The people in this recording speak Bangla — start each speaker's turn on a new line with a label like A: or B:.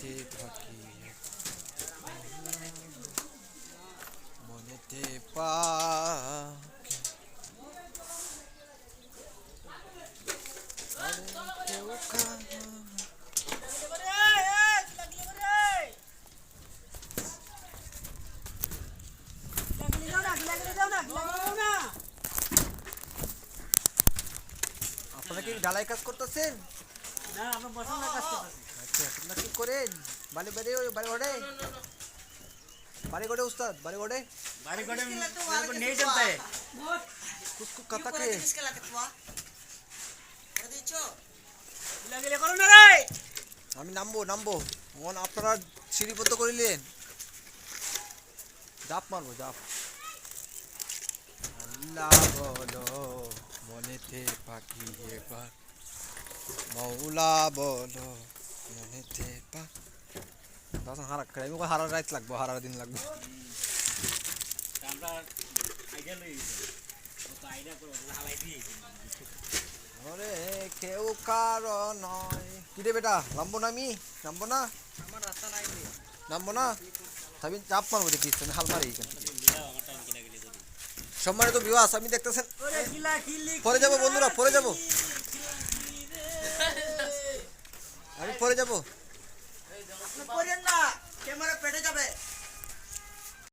A: মনেতে থাকি মনেতে পাকে কেউ আপনারা কি ঢালাই কাজ করতেছেন?
B: না, আমরা বসানোর কাজ করতেছি।
A: আচ্ছা, আপনারা কি করেন? বাড়ি বাড়ি বাড়ি ঘরে বাড়ি ঘরে উস্তাদ বাড়ি ঘরে
B: বাড়ি করে নেই চলতে
A: कुछ कथा के
B: লাগিলে করো না রে।
A: আমি নামবো নামবো মন আপনারা সিঁড়িপত্র করিলেন জাপ মারবো জাপ আল্লাহ বলো মনেতে পাখি এবার মৌলা বলো মনেতে পা দাসন হারা করে আমি হারা রাত লাগবো হারা দিন লাগবো
B: আমরা আইডিয়া লই তো আইডিয়া করো হালাই দিয়ে
A: ওরে কেউ কারো নয় কিরে বেটা নামবো না আমি নামবো না
B: আমার রাস্তা নাই রে।
A: নামবো না আমি চাপ মারবো দেখি তুমি হাল মারি এখানে
B: আমার টাইম কিনা গেলে যদি
A: সম্মানিত বিবাস আমি দেখতেছেন
B: ওরে কিলা কিলি
A: পরে যাবো বন্ধুরা পরে যাবো আমি পরে যাবো
B: করেন না ক্যামেরা পেটে যাবে।